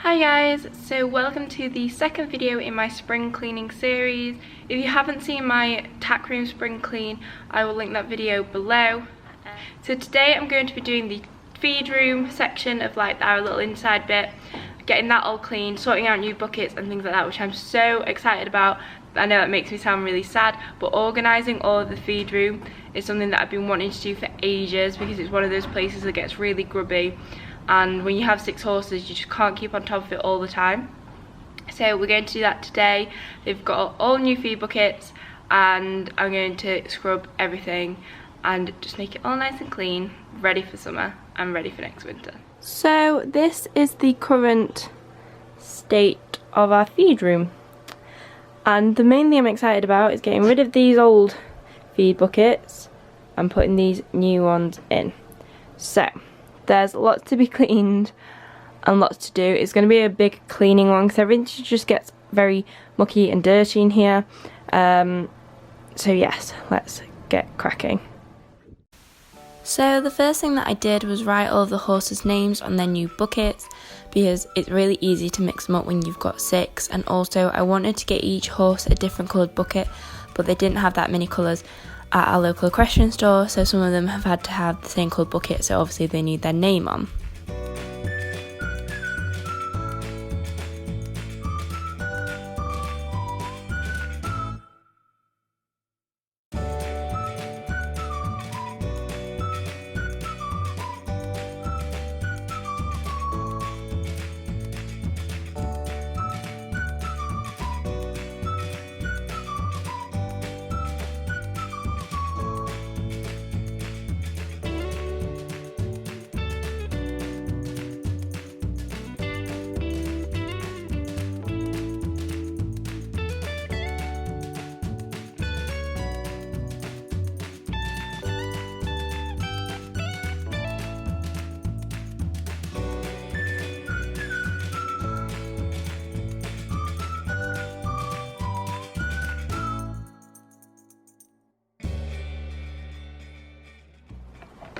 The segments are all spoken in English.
Hi guys, so welcome to the second video in my spring cleaning series. If you haven't seen my tack room spring clean, I will link that video below. So today I'm going to be doing the feed room section of like our little inside bit, getting that all clean, sorting out new buckets and things like that, which I'm so excited about. I know that makes me sound really sad, but organising all of the feed room is something that I've been wanting to do for ages because it's one of those places that gets really grubby, and when you have 6 horses you just can't keep on top of it all the time. So we're going to do that today. They've got all new feed buckets and I'm going to scrub everything and just make it all nice and clean, ready for summer and ready for next winter. So this is the current state of our feed room. And the main thing I'm excited about is getting rid of these old feed buckets and putting these new ones in. So there's lots to be cleaned and lots to do. It's going to be a big cleaning one because everything just gets very mucky and dirty in here. So yes, let's get cracking. So the first thing that I did was write all of the horses' names on their new buckets because it's really easy to mix them up when you've got 6, and also I wanted to get each horse a different coloured bucket, but they didn't have that many colours at our local equestrian store, so some of them have had to have the same coloured bucket, so obviously they need their name on.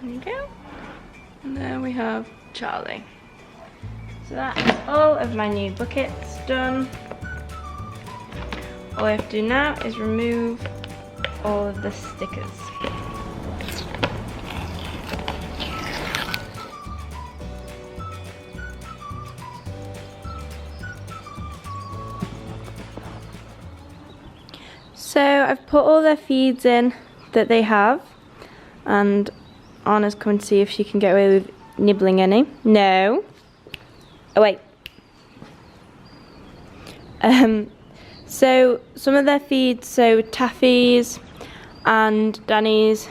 There you go. And there we have Charlie. So that's all of my new buckets done. All I have to do now is remove all of the stickers. So I've put all their feeds in that they have, and Anna's coming to see if she can get away with nibbling any. No. Oh wait. So some of their feeds, so Taffy's and Danny's,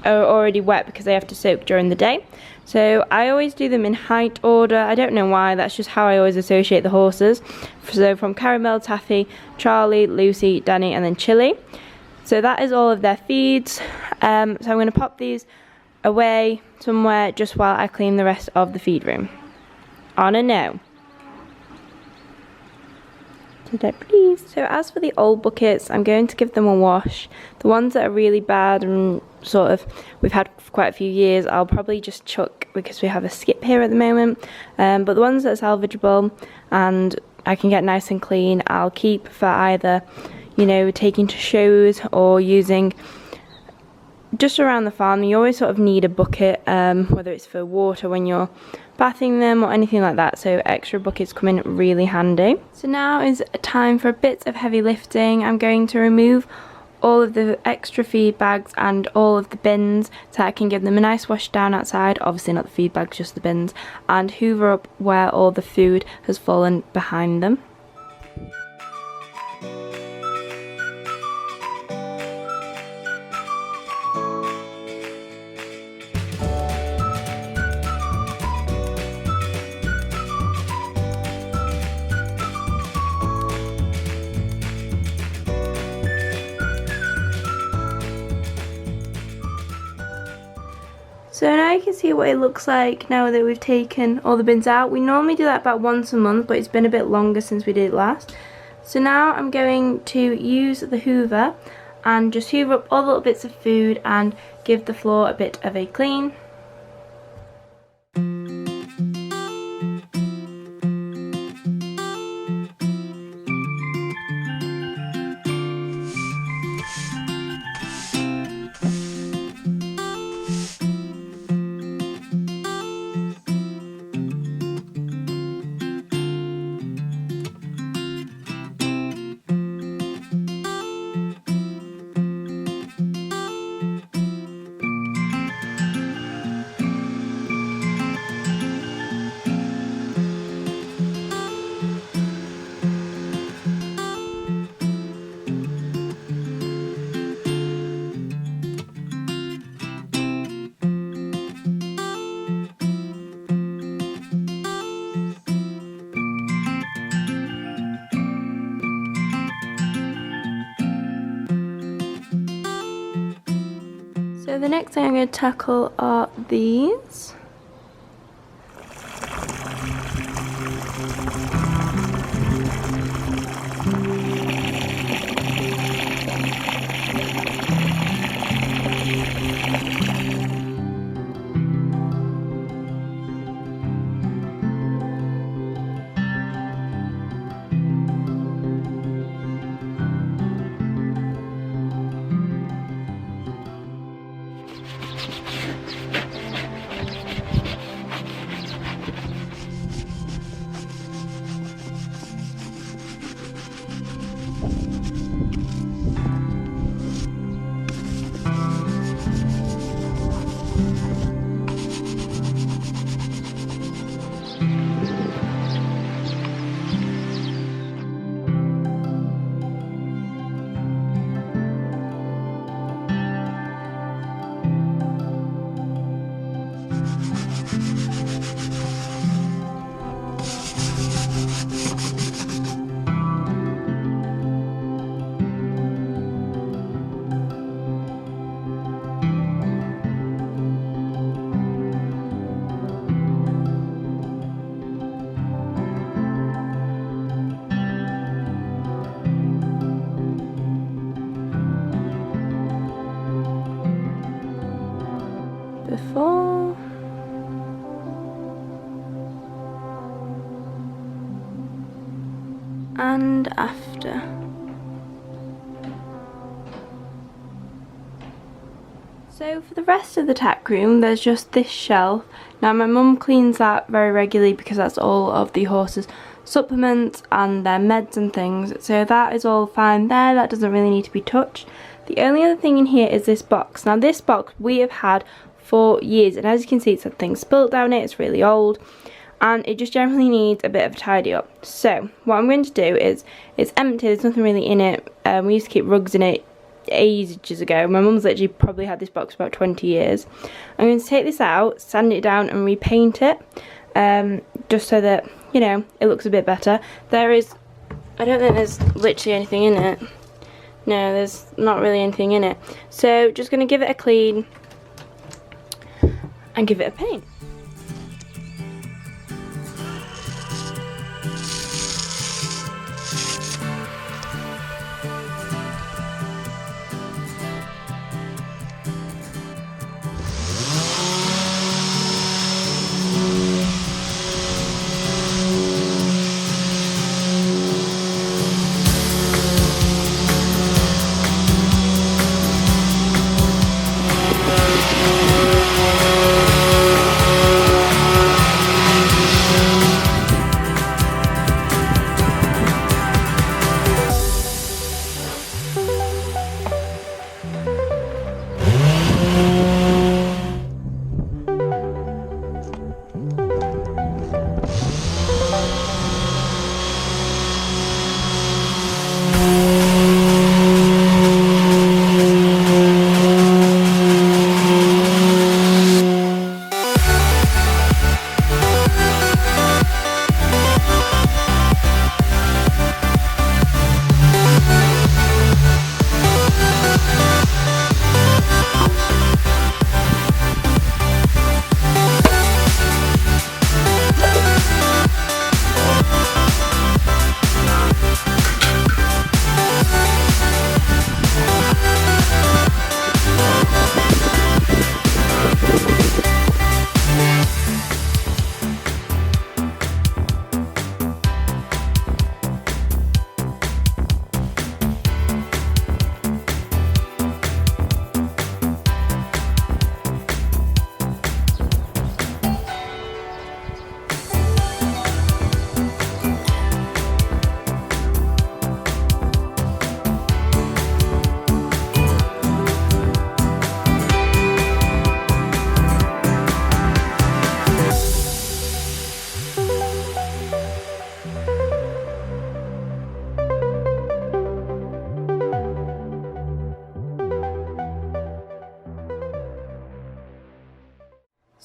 are already wet because they have to soak during the day. So I always do them in height order. I don't know why, that's just how I always associate the horses. So from Caramel, Taffy, Charlie, Lucy, Danny and then Chili. So that is all of their feeds. So I'm going to pop these away somewhere just while I clean the rest of the feed room. Anna, no. Did I please? So as for the old buckets, I'm going to give them a wash. The ones that are really bad and sort of we've had for quite a few years, I'll probably just chuck because we have a skip here at the moment. But the ones that are salvageable and I can get nice and clean, I'll keep for either, you know, taking to shows or using just around the farm. You always sort of need a bucket, whether it's for water when you're bathing them or anything like that, so extra buckets come in really handy. So now is time for a bit of heavy lifting. I'm going to remove all of the extra feed bags and all of the bins so I can give them a nice wash down outside, obviously not the feed bags, just the bins, and hoover up where all the food has fallen behind them. So now you can see what it looks like now that we've taken all the bins out. We normally do that about once a month, but it's been a bit longer since we did it last. So now I'm going to use the hoover and just hoover up all the little bits of food and give the floor a bit of a clean. the next thing I'm going to tackle are these. Before and after. So for the rest of the tack room, there's just this shelf. Now my mum cleans that very regularly because that's all of the horses' supplements and their meds and things, so that is all fine there, that doesn't really need to be touched. The only other thing in here is this box. Now this box we have had for years, and as you can see it's had things spilt down it, it's really old, and it just generally needs a bit of a tidy up. So what I'm going to do is, it's empty, there's nothing really in it. We used to keep rugs in it ages ago. My mum's literally probably had this box for about 20 years. I'm going to take this out, sand it down and repaint it, just so that, you know, it looks a bit better. I don't think there's literally anything in it. No, there's not really anything in it. So just going to give it a clean and give it a paint.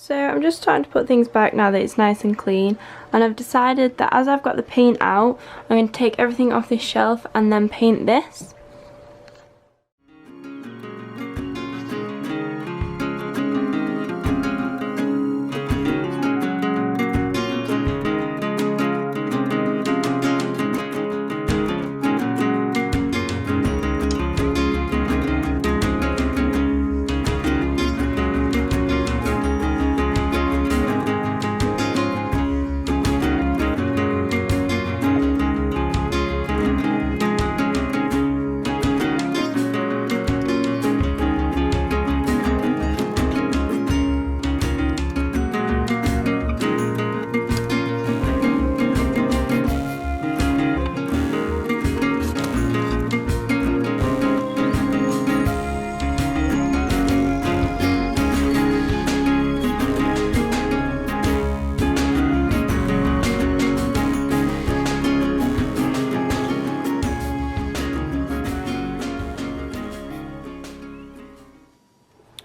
So I'm just starting to put things back now that it's nice and clean, and I've decided that as I've got the paint out, I'm going to take everything off this shelf and then paint this.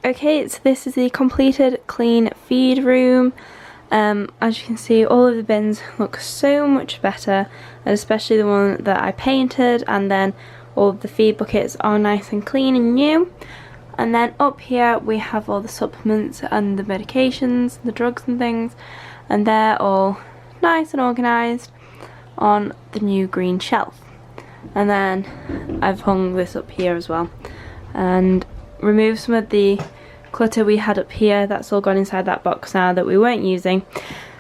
Okay, so this is the completed clean feed room. As you can see, all of the bins look so much better, and especially the one that I painted, and then all of the feed buckets are nice and clean and new. And then up here we have all the supplements and the medications, the drugs and things, and they're all nice and organised on the new green shelf. And then I've hung this up here as well and removed some of the clutter we had up here. That's all gone inside that box now that we weren't using.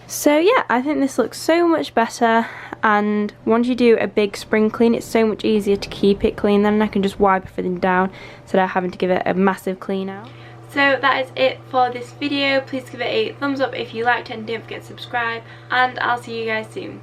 So yeah, I think this looks so much better, and once you do a big spring clean it's so much easier to keep it clean. Then I can just wipe everything down instead of having to give it a massive clean out. So that is it for this video. Please give it a thumbs up if you liked it, and don't forget to subscribe, and I'll see you guys soon.